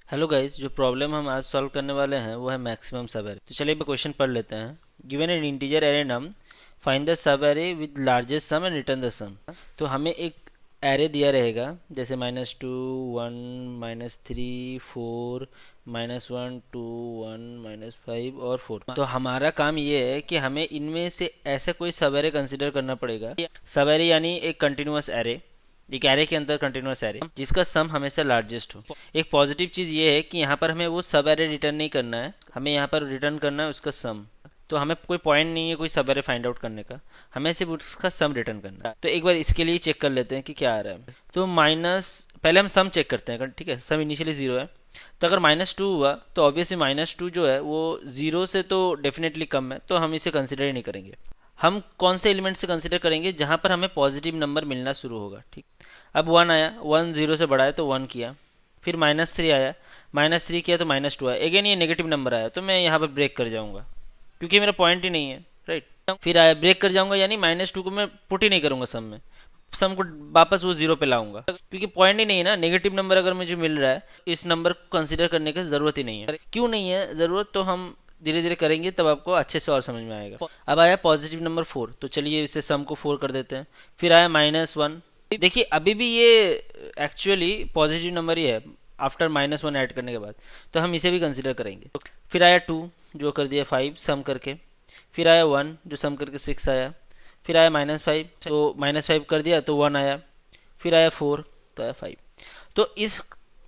Hello guys, जो problem हम आज सॉल्व करने वाले हैं वो है मैक्सिमम सब एरे। तो चलिए एक क्वेश्चन पढ़ लेते हैं। Given an integer array num, find the subarray with largest sum and return the sum. तो हमें एक एरे दिया रहेगा, जैसे -2 1 -3 4 -1 2 1 -5 और 4। तो हमारा काम ये है कि हमें इनमें से ऐसा कोई सब एरे कंसिडर करना पड़ेगा। सब एरे यानी एक कंटिन्यूअस एरे, एक एरे के अंदर कंटिन्यूअस एरे जिसका सम हमेशा लार्जेस्ट हो। एक पॉजिटिव चीज़ ये है कि यहाँ पर हमें वो सब एरे रिटर्न नहीं करना है, हमें यहाँ पर रिटर्न करना है उसका सम। तो हमें कोई पॉइंट नहीं है कोई सब एरे फाइंड आउट करने का, हमें सिर्फ उसका सम रिटर्न करना है। तो एक बार इसके लिए चेक कर लेते हैं कि क्या आ रहा है। तो माइनस, पहले हम सम चेक करते हैं। ठीक है, सम इनिशियली जीरो है, तो अगर -2 हुआ तो ऑब्वियसली -2 जो है वो जीरो से तो डेफिनेटली कम है, तो हम इसे कंसिडर ही नहीं करेंगे। हम कौन से एलिमेंट से कंसिडर करेंगे जहां पर हमें पॉजिटिव नंबर मिलना शुरू होगा। ठीक, अब 1 आया, 1 जीरो से बड़ा है तो 1 किया। फिर -3 आया, -3 किया तो -2 आया। अगेन ये नेगेटिव नंबर आया तो मैं यहाँ पर ब्रेक कर जाऊंगा क्योंकि मेरा पॉइंट ही नहीं है। राइट, फिर आया, ब्रेक कर जाऊंगा, यानी -2 को मैं पुट ही नहीं करूंगा सम में, सम को वापस वो जीरो पे लाऊंगा क्योंकि पॉइंट ही नहीं है ना। नेगेटिव नंबर अगर मुझे मिल रहा है, इस नंबर को कंसिडर करने की जरूरत ही नहीं है। क्यों नहीं है जरूरत, तो हम धीरे धीरे करेंगे तब आपको अच्छे से और समझ में आएगा। अब आया पॉजिटिव नंबर 4, तो चलिए इसे सम को 4 कर देते हैं। फिर आया -1, देखिए अभी भी ये एक्चुअली पॉजिटिव नंबर ही है आफ्टर -1 ऐड करने के बाद, तो हम इसे भी कंसिडर करेंगे। फिर आया 2 जो कर दिया 5 सम करके। फिर आया 1 जो सम करके 6 आया। फिर आया -5, तो -5 कर दिया तो 1 आया। फिर आया 4 तो आया 5। तो इस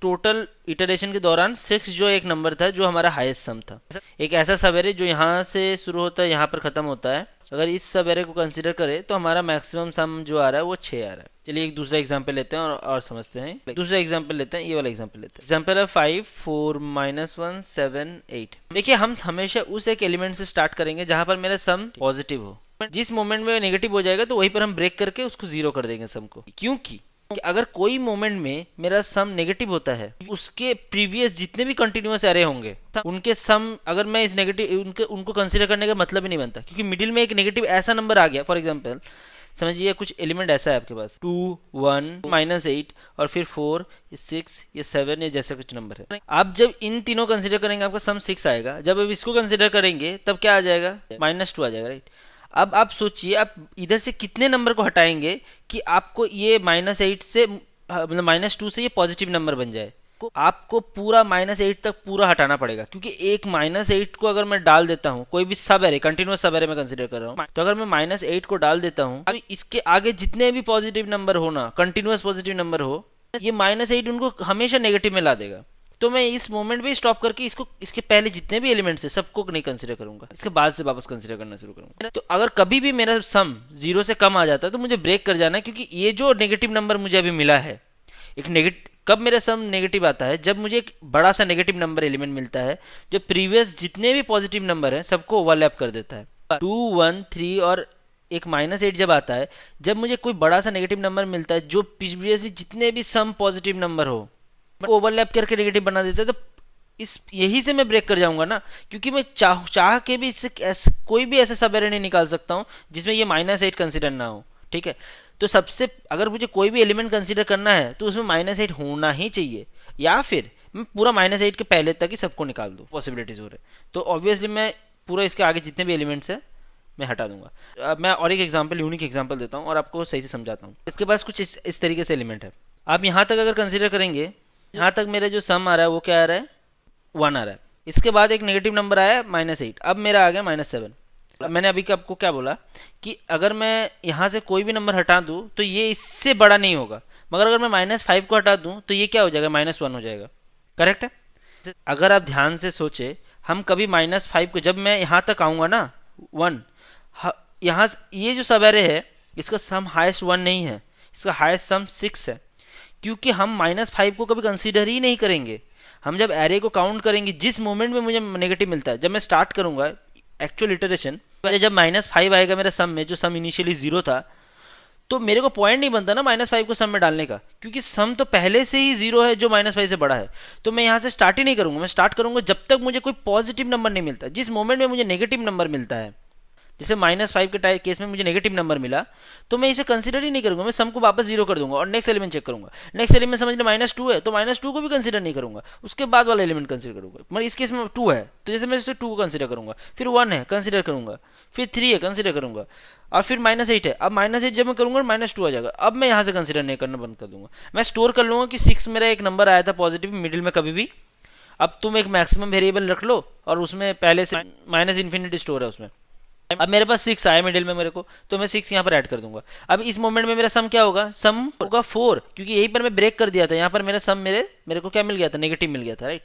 टोटल इटरेशन के दौरान 6 जो एक नंबर था जो हमारा हाईएस्ट सम था। एक ऐसा सब एरे जो यहाँ से शुरू होता है यहाँ पर खत्म होता है, अगर इस सब एरे को कंसिडर करें तो हमारा मैक्सिमम सम जो आ रहा है वो 6 आ रहा है। चलिए एक दूसरा एग्जांपल लेते हैं और समझते हैं। दूसरा एग्जांपल लेते हैं, ये वाला एग्जांपल लेते हैं। एग्जांपल है 5 4 -1 7 8। देखिए हम हमेशा उस एक एलिमेंट से स्टार्ट करेंगे जहां पर मेरा सम पॉजिटिव हो। जिस मोमेंट में नेगेटिव हो जाएगा तो वहीं पर हम ब्रेक करके उसको जीरो कर देंगे सम को। क्योंकि कि अगर कोई मोमेंट में मेरा सम नेगेटिव होता है, उसके प्रीवियस जितने भी कंटिन्यूअस एरे होंगे उनके सम अगर मैं इस नेगेटिव उनको कंसीडर करने का मतलब ही नहीं बनता, क्योंकि मिडिल में एक नेगेटिव ऐसा नंबर आ गया। फॉर एग्जांपल समझिए कुछ एलिमेंट ऐसा है आपके पास 2 1 -8 और फिर 4 6 या 7 या जैसा कुछ नंबर है। आप जब इन तीनों कंसीडर करेंगे आपका सम 6 आएगा। जब अब इसको कंसीडर करेंगे तब क्या आ जाएगा, -2 आ जाएगा। राइट, अब आप सोचिए आप इधर से कितने नंबर को हटाएंगे कि आपको ये -8 से मतलब -2 से ये पॉजिटिव नंबर बन जाए। आपको पूरा -8 तक पूरा हटाना पड़ेगा, क्योंकि एक -8 को अगर मैं डाल देता हूँ कोई भी सब एरे, कंटिन्यूअस सब एरे में कंसीडर कर रहा हूँ, तो अगर मैं -8 को डाल देता हूँ, इसके आगे जितने भी पॉजिटिव नंबर हो ना, कंटिन्यूअस पॉजिटिव नंबर हो, ये -8 उनको हमेशा नेगेटिव में ला देगा। तो मैं इस मोमेंट पे स्टॉप करके इसको, इसके पहले जितने भी एलिमेंट्स है सबको नहीं कंसीडर करूंगा, इसके बाद से वापस कंसीडर करना शुरू करूंगा। तो अगर कभी भी मेरा सम जीरो से कम आ जाता है तो मुझे ब्रेक कर जाना है, क्योंकि ये जो नेगेटिव नंबर मुझे अभी मिला है, एक नेगेटिव, कब मेरा सम नेगेटिव आता है, जब मुझे एक बड़ा सा नेगेटिव नंबर एलिमेंट मिलता है जो प्रीवियस जितने भी पॉजिटिव नंबर है सबको ओवरलैप कर देता है। 2 1 3 और एक -8 जब आता है, जब मुझे कोई बड़ा सा नेगेटिव नंबर मिलता है जो प्रीवियसली जितने भी सम पॉजिटिव नंबर हो ओवरलैप करके नेगेटिव बना देता है, तो इस यही से मैं ब्रेक कर जाऊंगा ना, क्योंकि मैं चाह के भी इससे कोई भी ऐसा सब एरे नहीं निकाल सकता हूं जिसमें ये -8 कंसिडर ना हो। ठीक है, तो सबसे अगर मुझे कोई भी एलिमेंट कंसिडर करना है तो उसमें -8 होना ही चाहिए, या फिर मैं पूरा -8 के पहले तक ही सबको निकाल दूं, पॉसिबिलिटीज हो रहे। तो ऑब्वियसली मैं पूरा इसके आगे जितने भी एलिमेंट्स है मैं हटा दूंगा। अब मैं और एक एग्जांपल, यूनिक एग्जांपल देता हूं और आपको सही से समझाता हूं। इसके पास कुछ इस तरीके से एलिमेंट है। आप यहां तक अगर कंसिडर करेंगे, यहाँ तक मेरा जो सम आ रहा है वो क्या आ रहा है, 1 आ रहा है। इसके बाद एक नेगेटिव नंबर आया -8, अब मेरा आ गया -7। मैंने अभी आपको क्या बोला कि अगर मैं यहाँ से कोई भी नंबर हटा दूं तो ये इससे बड़ा नहीं होगा, मगर अगर मैं -5 को हटा दूं तो ये क्या हो जाएगा, -1 हो जाएगा। करेक्ट है। अगर आप ध्यान से सोचे, हम कभी -5 को, जब मैं यहाँ तक आऊंगा ना 1, यहाँ ये जो सब एरे है इसका सम हाईएस्ट 1 नहीं है, इसका हाईएस्ट सम 6 है, क्योंकि हम -5 को कभी कंसीडर ही नहीं करेंगे। हम जब एरे को काउंट करेंगे, जिस मोमेंट में मुझे नेगेटिव मिलता है, जब मैं स्टार्ट करूंगा एक्चुअल इटरेशन, पहले जब -5 आएगा मेरा सम में, जो सम इनिशियली जीरो था, तो मेरे को पॉइंट नहीं बनता ना -5 को सम में डालने का, क्योंकि सम तो पहले से ही जीरो है जो -5 से बड़ा है। तो मैं यहाँ से स्टार्ट ही नहीं करूंगा, मैं स्टार्ट करूंगा जब तक मुझे कोई पॉजिटिव नंबर नहीं मिलता। जिस मोमेंट में मुझे नेगेटिव नंबर मिलता है जैसे -5 के केस में मुझे नेगेटिव नंबर मिला, तो मैं इसे कंसीडर ही नहीं करूंगा, मैं सम को वापस 0 कर दूंगा और नेक्स्ट एलिमेंट चेक करूंगा। नेक्स्ट एलिमेंट समझ लो -2 है, तो -2 को भी कंसीडर नहीं करूंगा, उसके बाद वाला एलिमेंट कंसीडर करूंगा। मतलब इस केस में 2 है, तो जैसे मैं इसे 2 को कंसीडर करूंगा, फिर 1 है कंसीडर करूंगा, फिर 3 है कंसीडर करूंगा, और फिर -8 है। अब -8 जब मैं करूंगा -2 आ जाएगा, अब मैं यहाँ से कंसीडर नहीं करना बंद कर दूंगा। मैं स्टोर कर लूंगा कि 6 मेरा एक नंबर आया था पॉजिटिव मिडिल में कभी भी। अब तुम एक मैक्सिमम वेरिएबल रख लो और उसमें पहले से -∞ स्टोर है उसमें। अब मेरे पास 6 आया मिडिल में मेरे को, तो मैं 6 यहाँ पर ऐड कर दूंगा। अब इस मोमेंट में मेरा सम क्या होगा, सम होगा 4, क्योंकि यहीं पर मैं ब्रेक कर दिया था। यहाँ पर मेरा सम मेरे को क्या मिल गया था, नेगेटिव मिल गया था, राइट।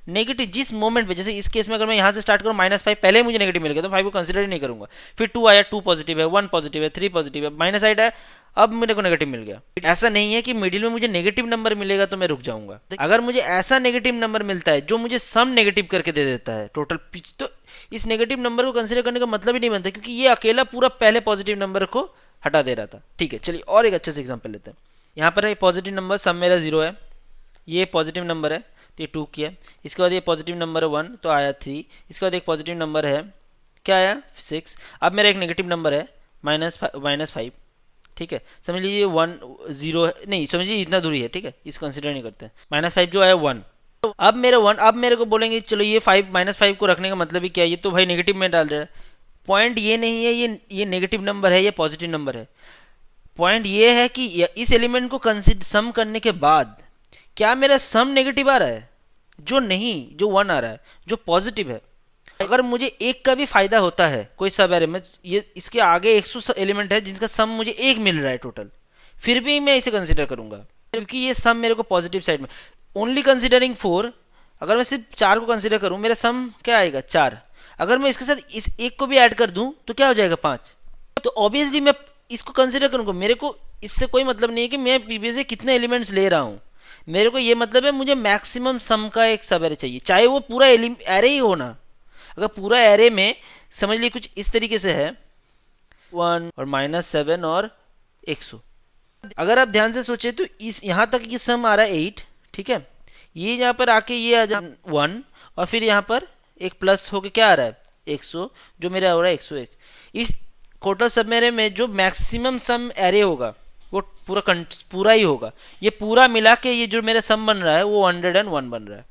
नेगेटिव जिस मोमेंट पे, जैसे इस केस में अगर मैं यहाँ से स्टार्ट करूँ -5, पहले मुझे नेगेटिव मिल गया तो 5 को कंसीडर ही नहीं करूंगा। फिर 2 आया, 2 पॉजिटिव है, 1 पॉजिटिव है, 3 पॉजिटिव है, -8 है, अब मेरे को नेगेटिव मिल गया। ऐसा नहीं है कि मिडिल में मुझे नेगेटिव नंबर मिलेगा तो मैं रुक जाऊंगा। अगर मुझे ऐसा नेगेटिव नंबर मिलता है जो मुझे सम नेगेटिव करके दे देता है टोटल पिच, तो इस नेगेटिव नंबर को कंसीडर करने का मतलब ही नहीं बनता, क्योंकि ये अकेला पूरा पहले पॉजिटिव नंबर को हटा दे रहा था। ठीक है, चलिए और एक अच्छे से एग्जांपल लेते हैं। यहाँ पर है पॉजिटिव नंबर, सम मेरा 0 है, ये पॉजिटिव नंबर है तो ये 2 किया। इसके बाद ये पॉजिटिव नंबर है 1 तो आया 3। इसके बाद एक पॉजिटिव नंबर है, क्या आया 6। अब मेरा एक नेगेटिव नंबर है -5। ठीक है, समझ लीजिए 1 0 नहीं, समझ लीजिए इतना दूरी है, ठीक है, इसको कंसिडर नहीं करते। -5 जो आया 1, तो अब मेरा 1, अब मेरे को बोलेंगे चलो ये 5 -5 को रखने का मतलब ही क्या है, ये तो भाई नेगेटिव में डाल रहा है। पॉइंट ये नहीं है ये नेगेटिव नंबर है, ये पॉजिटिव नंबर है। पॉइंट ये है कि इस एलिमेंट को कंसिडर सम करने के बाद क्या मेरा सम नेगेटिव आ रहा है, जो नहीं, जो 1 आ रहा है, जो पॉजिटिव है। अगर मुझे एक का भी फायदा होता है कोई सब एरे में, ये इसके आगे 100 एलिमेंट है जिनका सम मुझे 1 मिल रहा है टोटल, फिर भी मैं इसे कंसीडर करूंगा, क्योंकि ये सम मेरे को पॉजिटिव साइड में। ओनली कंसीडरिंग 4, अगर मैं सिर्फ 4 को कंसीडर करूं, मेरा सम क्या आएगा 4। अगर मैं इसके साथ इस एक को भी ऐड कर दूं तो क्या हो जाएगा 5। तो ऑब्वियसली मैं इसको कंसीडर करूंगा। मेरे को इससे कोई मतलब नहीं है कि मैं पीबीए से कितने एलिमेंट्स ले रहा हूं, मेरे को ये मतलब है मुझे मैक्सिमम सम का एक सब एरे चाहिए, चाहे वो पूरा एरे ही हो ना। अगर पूरा एरे में समझ लीजिए कुछ इस तरीके से है 1 और -7 और 100, अगर आप ध्यान से सोचे तो इस यहाँ तक ये सम आ रहा है 8, ठीक है। ये यहाँ पर आके ये आ जा 1, और फिर यहाँ पर एक प्लस होके क्या आ रहा है 100, जो मेरा हो रहा है 101। इस टोटल सब एरे में जो मैक्सिमम सम एरे होगा वो पूरा ही होगा। ये पूरा मिला के ये जो मेरा सम बन रहा है वो 101 बन रहा है,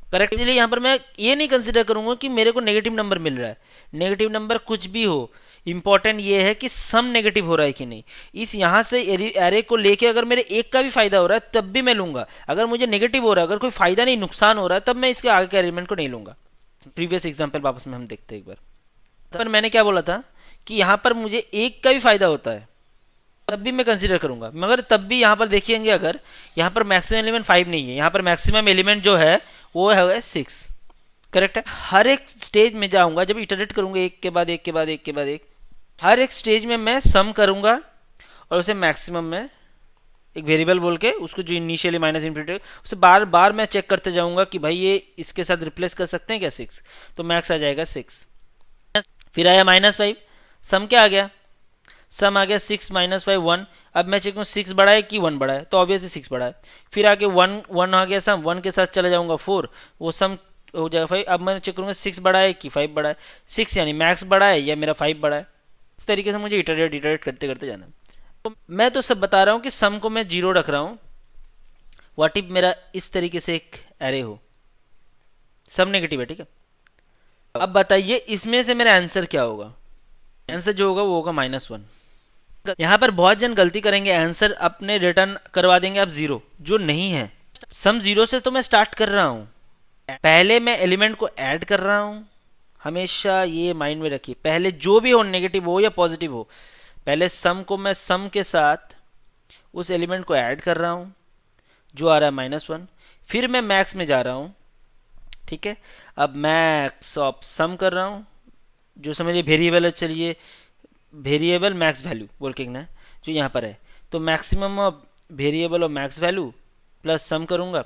करेक्ट। इसलिए यहाँ पर मैं ये नहीं कंसिडर करूंगा कि मेरे को नेगेटिव नंबर मिल रहा है। नेगेटिव नंबर कुछ भी हो, इंपॉर्टेंट ये है कि सम नेगेटिव हो रहा है कि नहीं। इस यहाँ से एरे को लेके अगर मेरे एक का भी फायदा हो रहा है तब भी मैं लूंगा। अगर मुझे नेगेटिव हो रहा है, अगर कोई फायदा नहीं नुकसान हो रहा है, तब मैं इसके आगे के एलिमेंट को नहीं लूंगा। प्रीवियस एग्जाम्पल वापस में हम देखते हैं एक बार। पर मैंने क्या बोला था कि यहाँ पर मुझे एक का भी फायदा होता है तब भी मैं कंसीडर करूंगा, मगर तब भी यहाँ पर देखिएंगे, अगर यहाँ पर मैक्सिमम एलिमेंट 5 नहीं है, यहाँ पर मैक्सिमम एलिमेंट जो है वो है 6, करेक्ट है। हर एक स्टेज में जाऊंगा, जब इटरेट करूंगा एक के बाद एक के बाद एक के बाद एक, हर एक स्टेज में मैं सम करूंगा और उसे मैक्सिमम में एक वेरिएबल बोल के उसको जो इनिशियली -∞ उसे बार बार मैं चेक करते जाऊंगा कि भाई ये इसके साथ रिप्लेस कर सकते हैं क्या 6, तो मैक्स आ जाएगा 6। फिर आया -5, सम क्या आ गया, सम आ गया 6 -5 1। अब मैं चेक करूँ 6 बड़ा है कि 1 बड़ा है, तो ऑब्वियसली 6 बड़ा है। फिर आगे 1 आ गया सम, 1 के साथ चला जाऊंगा 4, वो सम हो जाएगा 5। अब मैं चेक करूँगा 6 बड़ा है कि 5 बड़ा है, 6 यानी मैक्स बड़ा है या मेरा 5 बड़ा है। इस तरीके से मुझे इटरेट करते करते जाना। तो मैं तो सब बता रहा हूँ कि सम को मैं 0 रख रहा हूँ। व्हाट इफ मेरा इस तरीके से एक एरे हो, सम नेगेटिव है, ठीक है। अब बताइए इसमें से मेरा आंसर क्या होगा। आंसर जो होगा वो होगा -1। यहां पर बहुत जन गलती करेंगे, आंसर अपने रिटर्न करवा देंगे आप 0, जो नहीं है। सम 0 से तो मैं स्टार्ट कर रहा हूं, पहले मैं एलिमेंट को ऐड कर रहा हूं। हमेशा ये माइंड में रखिए, पहले जो भी हो, नेगेटिव हो या पॉजिटिव हो, पहले सम को मैं सम के साथ उस एलिमेंट को ऐड कर रहा हूं जो आ रहा है -1। फिर मैं मैक्स में जा रहा हूं, ठीक है। अब मैक्स ऑफ सम कर रहा हूं, जो समझिए वेरिएबल है, चलिए वेरिएबल मैक्स वैल्यू बोल के ना जो यहाँ पर है, तो मैक्सिमम ऑफ वेरिएबल और मैक्स वैल्यू प्लस सम करूंगा,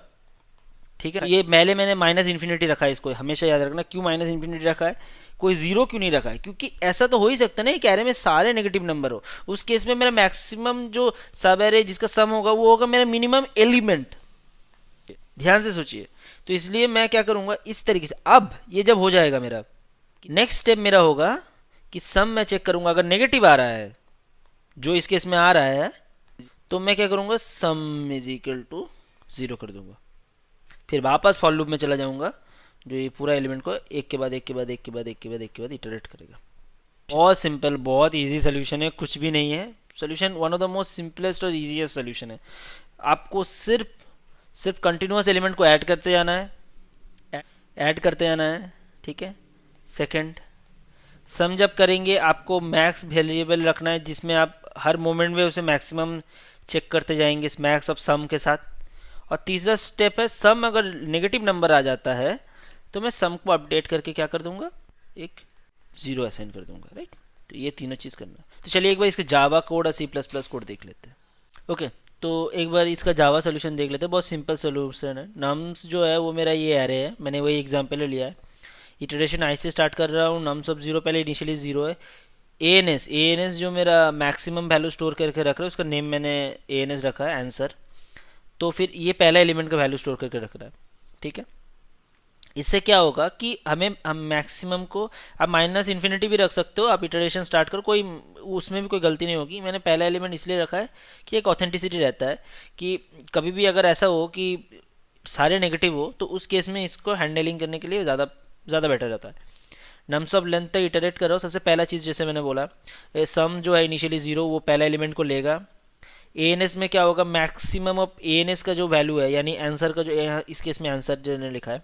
ठीक है। ये पहले मैंने -∞ रखा है, इसको हमेशा याद रखना। क्यों -∞ रखा है, कोई 0 क्यों नहीं रखा है, क्योंकि ऐसा तो हो ही सकता है ना एक एरे में सारे नेगेटिव नंबर हो। उस केस में मेरा मैक्सिमम जो सब एरे जिसका सम होगा वो होगा मेरा मिनिमम एलिमेंट। ध्यान से सोचिए, तो इसलिए मैं क्या करूंगा इस तरीके से। अब ये जब हो जाएगा मेरा, नेक्स्ट स्टेप मेरा होगा कि सम मैं चेक करूंगा, अगर नेगेटिव आ रहा है जो इस केस में आ रहा है, तो मैं क्या करूंगा, सम इज इक्वल टू 0 कर दूंगा। फिर वापस फॉर लूप में चला जाऊंगा, जो ये पूरा एलिमेंट को एक के बाद एक के बाद एक के बाद एक के बाद एक के बाद इटरेट करेगा। बहुत सिंपल, बहुत इजी सोल्यूशन है, कुछ भी नहीं है solution, one of the most simplest और इजीएस्ट सोल्यूशन है। आपको सिर्फ सिर्फ कंटिन्यूस एलिमेंट को ऐड करते जाना है, ऐड करते जाना है, ठीक है। सेकंड, सम जब करेंगे आपको मैक्स वेरिएबल रखना है, जिसमें आप हर मोमेंट में उसे मैक्सिमम चेक करते जाएंगे मैक्स ऑफ सम के साथ। और तीसरा स्टेप है, सम अगर नेगेटिव नंबर आ जाता है तो मैं सम को अपडेट करके क्या कर दूंगा, एक 0 असाइन कर दूंगा, राइट। तो ये तीनों चीज़ करना है। तो चलिए एक बार इसका जावा कोड और C++ कोड देख लेते हैं। ओके, तो एक बार इसका जावा सोल्यूशन देख लेते हैं। बहुत सिंपल सोल्यूशन है। नम्स जो है वो मेरा ये एरे है, मैंने वही एग्जाम्पल लिया है। इटरेशन आई से स्टार्ट कर रहा हूँ, नम्स ऑफ 0 पहले इनिशियली 0 है। ए एन एस जो मेरा मैक्सिमम वैल्यू स्टोर करके रख रहा है, उसका नेम मैंने ANS रखा है, आंसर। तो फिर ये पहला एलिमेंट का वैल्यू स्टोर करके रख रहा है, ठीक है। इससे क्या होगा कि हम मैक्सिमम को, आप माइनस इन्फिनिटी भी रख सकते हो, आप इटरेशन स्टार्ट करो, कोई उसमें भी कोई गलती नहीं होगी। मैंने पहला एलिमेंट इसलिए रखा है कि एक ऑथेंटिसिटी रहता है कि कभी भी अगर ऐसा हो कि सारे नेगेटिव हो, तो उस केस में इसको हैंडलिंग करने के लिए ज़्यादा ज़्यादा बेटर रहता है। नम्स ऑफ लेंथ तक इटरेट करो। सबसे पहला चीज़ जैसे मैंने बोला, सम जो है इनिशियली 0, वो पहला एलिमेंट को लेगा। ANS में क्या होगा, मैक्सिमम ऑफ ANS का जो वैल्यू है, यानी आंसर का जो, इस केस में आंसर जो ने लिखा है,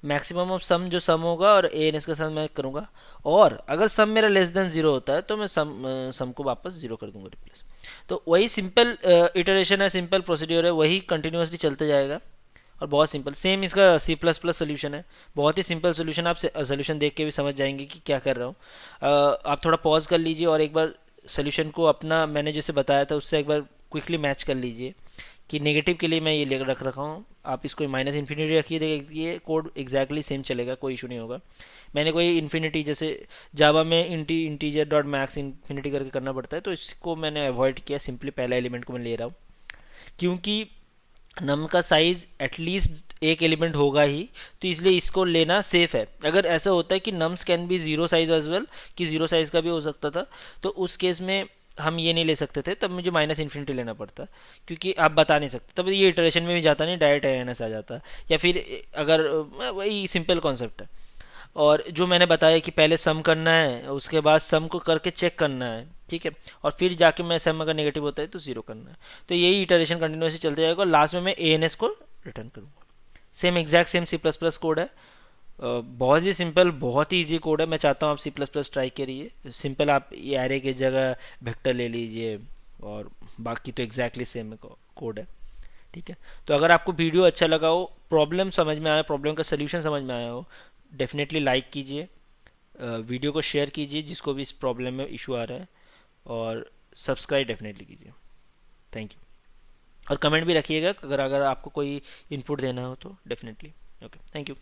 मैक्सिमम ऑफ सम जो सम होगा और ANS का सम मैं करूँगा। और अगर सम मेरा लेस देन 0 होता है तो मैं सम को वापस 0 कर दूंगा, रिप्लेस। तो वही सिंपल इटरेशन है, सिंपल प्रोसीड्योर है, वही कंटिन्यूसली चलते जाएगा और बहुत सिंपल। सेम इसका C++ सोल्यूशन है, बहुत ही सिंपल सोल्यूशन। आप सोल्यूशन देख के भी समझ जाएंगे कि क्या कर रहा हूँ। आप थोड़ा पॉज कर लीजिए और एक बार सोल्यूशन को अपना मैंने जैसे बताया था उससे एक बार क्विकली मैच कर लीजिए कि नेगेटिव के लिए मैं ये रख रखा हूँ। आप इसको माइनस इन्फिनिटी रखिए, देखिए कोड एग्जैक्टली सेम चलेगा, कोई इशू नहीं होगा। मैंने कोई इन्फिनिटी, जैसे जावा में इंटीजर डॉट मैक्स इन्फिनिटी करके करना पड़ता है, तो इसको मैंने अवॉइड किया, सिंपली पहला एलिमेंट को मैं ले रहा हूँ। क्योंकि नम का साइज एटलीस्ट एक एलिमेंट होगा ही, तो इसलिए इसको लेना सेफ है। अगर ऐसा होता है कि nums can be 0 size as well, कि 0 साइज का भी हो सकता था, तो उस केस में हम ये नहीं ले सकते थे, तब मुझे माइनस इन्फिनिटी लेना पड़ता, क्योंकि आप बता नहीं सकते, तब ये इटरेशन में भी जाता नहीं, डायरेक्ट ANS आ जाता। या फिर अगर वही सिंपल कॉन्सेप्ट है। और जो मैंने बताया कि पहले सम करना है, उसके बाद सम को करके चेक करना है, ठीक है, और फिर जाके मैं सम अगर नेगेटिव होता है तो 0 करना है। तो यही इटरेशन कंटिन्यूसली चलते जाएगा और लास्ट में मैं ANS को रिटर्न करूँगा। Same exact same C++ code है। बहुत ही सिंपल, बहुत ही इजी कोड है। मैं चाहता हूँ आप C++ ट्राई करिए। सिंपल, आप ये एरे की जगह वेक्टर ले लीजिए और बाकी तो एग्जैक्टली सेम कोड है, ठीक है। तो अगर आपको वीडियो अच्छा लगा हो, प्रॉब्लम समझ में आया, प्रॉब्लम का सोल्यूशन समझ में आया हो, डेफिनेटली लाइक कीजिए, वीडियो को शेयर कीजिए जिसको भी इस प्रॉब्लम में इशू आ रहा है, और सब्सक्राइब डेफिनेटली कीजिए। Thank you. और कमेंट भी रखिएगा अगर अगर आपको कोई इनपुट देना हो तो, डेफिनेटली। Okay, thank you.